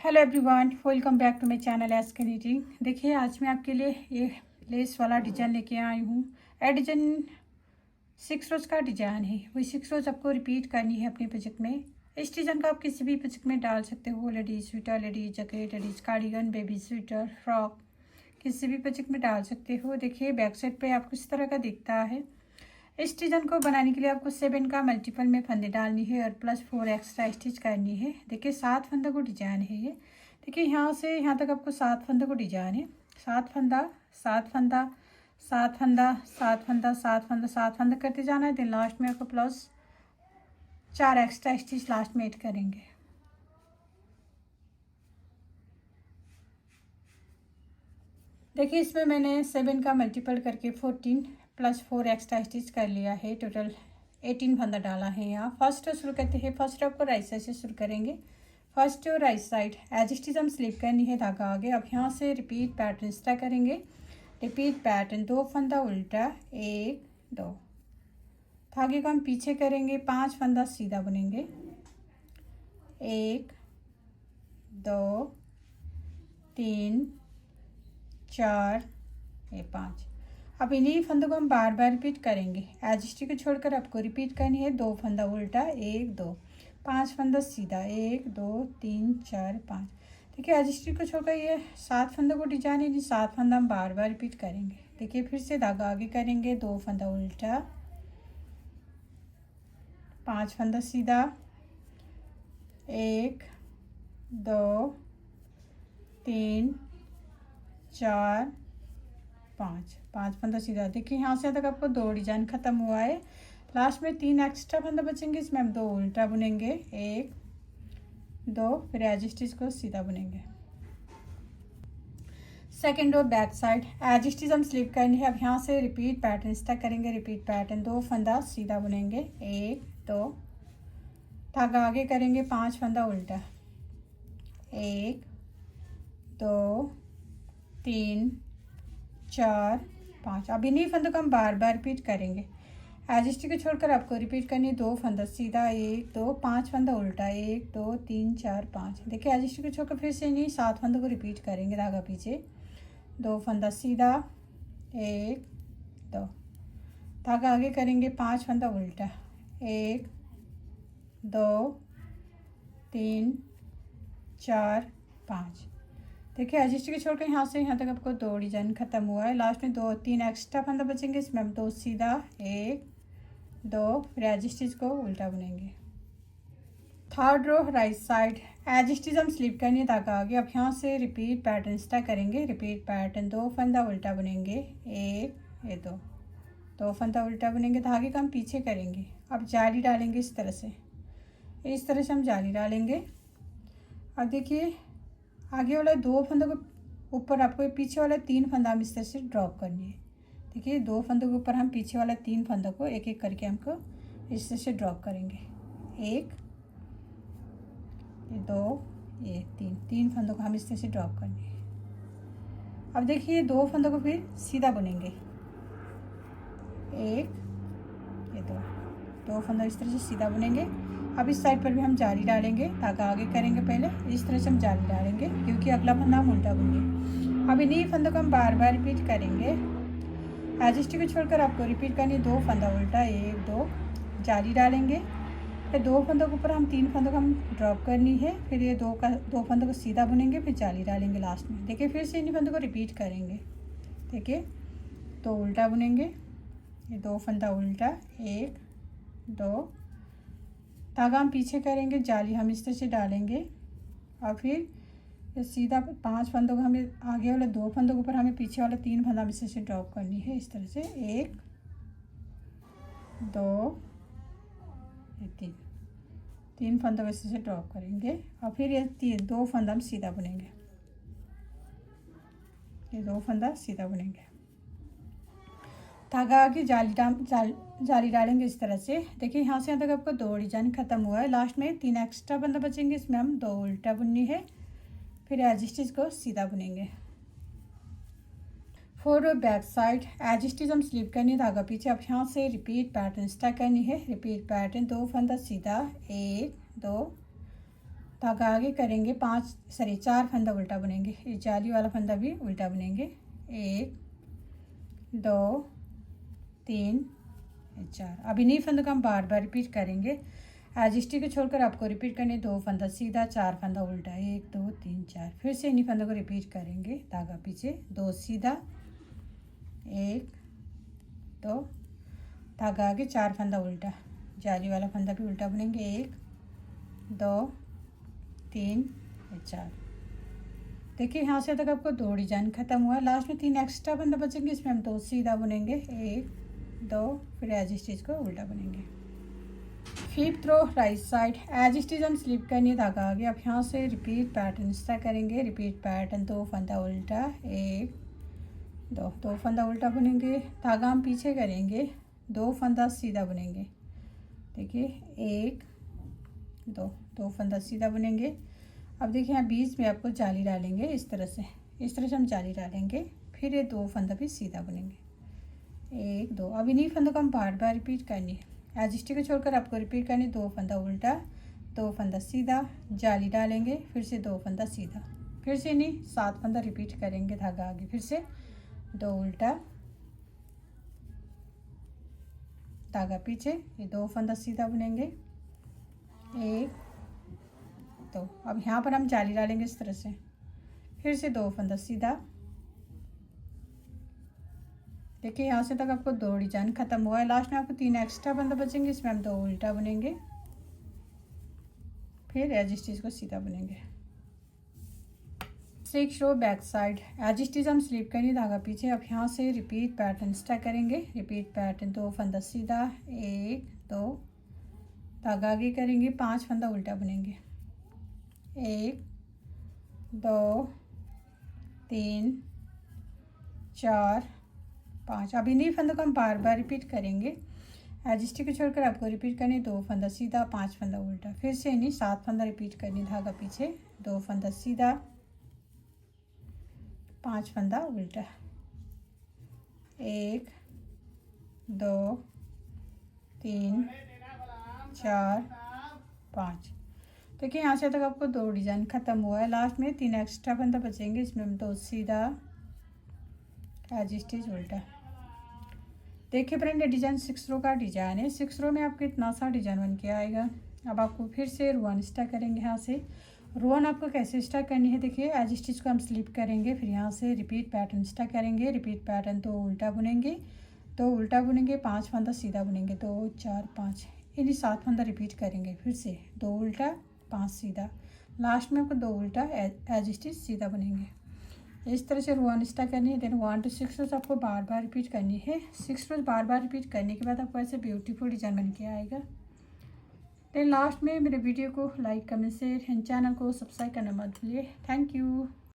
Hello everyone, welcome back to my channel S K knitting. देखिए आज मैं आपके लिए ये लेस वाला डिज़ाइन लेके आई हूँ। यह डिज़ाइन 6 रोज़ का डिज़ाइन है। वही 6 रोज़ आपको रिपीट करनी है अपने प्रोजेक्ट में। इस डिज़ाइन को आप किसी भी प्रोजेक्ट में डाल सकते हो। Ladies sweater, ladies jacket, ladies cardigan, baby sweater, frock, किसी भी प्रोजेक्ट में डाल सकते हो। देखिए बैक साइड पे आपको इस तरह का दिखता है। इस डिज़ाइन को बनाने के लिए आपको 7 का मल्टीपल में फंदे डालनी है और प्लस 4 एक्स्ट्रा स्टिच करनी है। देखिए 7 फंदों को डिजाइन है ये। देखिए यहाँ से यहाँ तक आपको 7 फंदों को डिजाइन है। 7 फंदा, 7 फंदा, 7 फंदा, 7 फंदा, 7 फंदा, 7 फंदा करते जाना है। देन लास्ट में आपको प्लस 4 एक्स्ट्रा स्टिच लास्ट में ऐड करेंगे। देखिए इसमें मैंने 7 का मल्टीपल करके 14 प्लस 4 एक्स्ट्रा स्टिच कर लिया है। टोटल 18 फंदा डाला है यहाँ। फर्स्ट शुरू करते हैं। फर्स्ट आपको राइट साइड से शुरू करेंगे। फर्स्ट और राइट साइड एज स्टिच हम स्लिप करनी है धागा आगे। अब यहाँ से रिपीट पैटर्न स्टार्ट करेंगे। रिपीट पैटर्न 2 फंदा उल्टा, 1 2, धागे को हम पीछे करेंगे। 5 फंदा सीधा बुनेंगे, 1 2 3 4 5। अब इन्हीं फंदों को हम बार बार रिपीट करेंगे। एज स्टिच को छोड़कर आपको रिपीट करनी है। 2 फंदा उल्टा, 1 2, 5 फंदा सीधा, 1 2 3 4 5। देखिए एज स्टिच को छोड़कर ये 7 फंदों को डिजाइन है। 7 फंदा हम बार बार रिपीट करेंगे। देखिए फिर से धागा आगे करेंगे। 2 फंदा उल्टा, 5 फंदा सीधा, 1 2 3 4 5, 5 फंदा सीधा। देखिए यहाँ से तक आपको 2 डिजाइन खत्म हुआ है। लास्ट में 3 एक्स्ट्रा फंदा बचेंगे। इसमें हम 2 उल्टा बुनेंगे, 1 2, फिर एज स्टिच को सीधा बुनेंगे। सेकेंड और बैक साइड एज स्टिच हम स्लिप करनी है। अब यहाँ से रिपीट पैटर्न स्टार्ट करेंगे। रिपीट पैटर्न 2 फंदा सीधा बुनेंगे, 1 2, धागा आगे करेंगे। 5 फंदा उल्टा, 1 2 3 4 5। अब इन्हीं फंदों को हम बार बार रिपीट करेंगे। एज स्टिच को छोड़कर आपको रिपीट करनी है। 2 फंदा सीधा, 1 2, 5 फंदा उल्टा, 1 2 3 4 5। देखिए एज स्टिच को छोड़कर फिर से इन्हीं 7 फंदों को रिपीट करेंगे धागा पीछे। 2 फंदा सीधा, 1 2, धागा आगे करेंगे। 5 फंदा उल्टा, 1 2 3 4 5। देखिए एज स्टिच को छोड़कर यहाँ से यहाँ तक आपको 2 डिजाइन खत्म हुआ है। लास्ट में 2 3 एक्स्ट्रा फंदा बचेंगे। इसमें हम 2 सीधा, 1 2, फिर एज स्टिच को उल्टा बुनेंगे। Third row right side edge stitch हम स्लिप करनी है धागा आगे। अब यहाँ से रिपीट पैटर्न स्टार्ट करेंगे। रिपीट पैटर्न 2 फंदा उल्टा बुनेंगे, 1 2, 2 फंदा उल्टा बुनेंगे। धागे का हम पीछे करेंगे। अब जाली डालेंगे इस तरह से हम जाली डालेंगे। अब देखिए आगे वाला 2 फंदों को ऊपर आपको पीछे वाला 3 फंदा हम इस तरह से ड्रॉप करनी है। देखिए 2 फंदों के ऊपर हम पीछे वाला 3 फंदों को एक एक करके हमको इस तरह से ड्रॉप करेंगे। 1 2 ये 3 फंदों को हम इस तरह से ड्रॉप करनी है। अब देखिए 2 फंदों को फिर सीधा बुनेंगे, 1 ये 2 फंदा इस तरह से सीधा बुनेंगे। अब इस साइड पर भी हम जाली डालेंगे। धागा आगे करेंगे पहले, इस तरह से हम जाली डालेंगे क्योंकि अगला फंदा हम उल्टा बुनेंगे। अब इन्हीं फंदों को हम बार बार रिपीट करेंगे। एज स्टिच को छोड़कर आपको रिपीट करनी। 2 फंदा उल्टा, 1 2, जाली डालेंगे। फिर 2 फंदों के ऊपर हम 3 फंदों को हम ड्रॉप करनी है। फिर ये 2 फंदों को सीधा बुनेंगे, फिर जाली डालेंगे लास्ट में। देखिए फिर से इन्हीं फंदों को रिपीट करेंगे। देखिए 2 उल्टा बुनेंगे, ये 2 फंदा उल्टा, 1 2, धागा हम पीछे करेंगे। जाली हम इस तरह से डालेंगे और फिर ये सीधा 5 फंदों को हमें आगे वाले 2 फंदों के ऊपर हमें पीछे वाला 3 फंदा हम इस तरह से ड्रॉप करनी है। इस तरह से 1 2 3 फंदों को इस तरह से ड्रॉप करेंगे और फिर ये 2 फंदा हम सीधा बुनेंगे। ये 2 फंदा सीधा बुनेंगे। धागा आगे जाली डालेंगे इस तरह से। देखिए यहाँ से यहाँ तक आपको 2 डिजाइन खत्म हुआ है। लास्ट में 3 एक्स्ट्रा फंदा बचेंगे। इसमें हम 2 उल्टा बुननी है, फिर एज स्टिच को सीधा बुनेंगे। 4 और बैक साइड एज स्टिच हम स्लिप करनी है धागा पीछे। अब यहाँ से रिपीट पैटर्न स्टार्ट करनी है। रिपीट पैटर्न 2 फंदा सीधा, 1 2, धागा आगे करेंगे 4 फंदा उल्टा बुनेंगे। ये जाली वाला फंदा भी उल्टा बुनेंगे। 1 2 3 4। अब इन्हीं फंदों को हम बार बार रिपीट करेंगे। एज स्टिच को छोड़कर आपको रिपीट करने 2 फंदा सीधा, 4 फंदा उल्टा, 1 2 3 4। फिर से इन्हीं फंदों को रिपीट करेंगे। धागा पीछे, 2 सीधा, 1 2, धागा आगे 4 फंदा उल्टा, जाली वाला फंदा भी उल्टा बुनेंगे। 1 2 3 4। देखिए यहाँ से तक आपको 2 डिजाइन खत्म हुआ। लास्ट में 3 एक्स्ट्रा फंदा बचेंगे, इसमें हम 2 सीधा बुनेंगे। 1 2, फिर एज स्टिच को उल्टा बुनेंगे। 5th रो राइट साइड एज स्टिच हम स्लिप करनी है। धागा आगे, अब यहाँ से रिपीट पैटर्न स्टार्ट करेंगे। रिपीट पैटर्न, 2 फंदा उल्टा, 1 2, 2 फंदा उल्टा बुनेंगे। धागा हम पीछे करेंगे, 2 फंदा सीधा बुनेंगे। देखिए 1 2, 2 फंदा सीधा बुनेंगे। अब देखिए यहाँ बीच में आपको जाली डालेंगे, इस तरह से हम जाली डालेंगे। फिर ये 2 फंदा भी सीधा बुनेंगे। 1 2। अब इन्हीं फंदों को हम बार बार रिपीट करनी है। एज स्टिच को छोड़कर आपको रिपीट करनी। 2 फंदा उल्टा, 2 फंदा सीधा, जाली डालेंगे, फिर से 2 फंदा सीधा, फिर से इन्हीं 7 फंदा रिपीट करेंगे। धागा आगे, फिर से 2 उल्टा, धागा पीछे, ये 2 फंदा सीधा बुनेंगे। 1 2। अब यहाँ पर हम जाली डालेंगे इस तरह से, फिर से 2 फंदा सीधा। देखिए यहाँ से तक आपको 2 डिजाइन खत्म हुआ है। लास्ट में आपको 3 एक्स्ट्रा फंदा बचेंगे, इसमें हम 2 उल्टा बुनेंगे, फिर एज स्टिच को सीधा बुनेंगे। 6 रो बैक साइड एज स्टिच हम स्लिप करेंगे। धागा पीछे। अब यहाँ से रिपीट पैटर्न स्टार्ट करेंगे। रिपीट पैटर्न, 2 फंदा सीधा, 1 2, धागा आगे करेंगे, 5 फंदा उल्टा बुनेंगे। 1 2 3 4 5। अब इन्हीं फंदों को हम बार बार रिपीट करेंगे। एज स्टिच को छोड़कर आपको रिपीट करनी। 2 फंदा सीधा, 5 फंदा उल्टा, फिर से इन्हीं 7 फंदा रिपीट करनी। धागा पीछे, 2 फंदा सीधा, 5 फंदा उल्टा, 1 2 3 4 5। देखिए यहाँ से तक आपको 2 डिजाइन खत्म हुआ है। लास्ट में 3 एक्स्ट्रा फंदा बचेंगे, इसमें हम 2 सीधा, एज स्टिच उल्टा। देखिए फ्रेंड, ये डिजाइन 6 रो का डिजाइन है। 6 रो में आपको इतना सा डिजाइन बन के आएगा। अब आपको फिर से रुआन स्टार्ट करेंगे। यहाँ से रुआन आपको कैसे स्टार्ट करनी है, देखिए एज स्टिच को हम स्लिप करेंगे, फिर यहाँ से रिपीट पैटर्न स्टार्ट करेंगे। रिपीट पैटर्न, 2 उल्टा बुनेंगे, 2 उल्टा बुनेंगे, 5 फंदा सीधा बुनेंगे, 2 4 5, इन्हीं 7 फंदा रिपीट करेंगे। फिर से 2 उल्टा, 5 सीधा, लास्ट में आपको 2 उल्टा एज स्टिच सीधा बुनेंगे। इस तरह से रुआन स्टार्ट करनी है। देन 1 to 6 रोज आपको बार बार रिपीट करनी है। 6 रोज बार बार रिपीट करने के बाद आपको ऐसे ब्यूटीफुल डिजाइन बन के आएगा। देन लास्ट में मेरे वीडियो को like, comment, share and channel को सब्सक्राइब करना मत भूलिए। Thank you.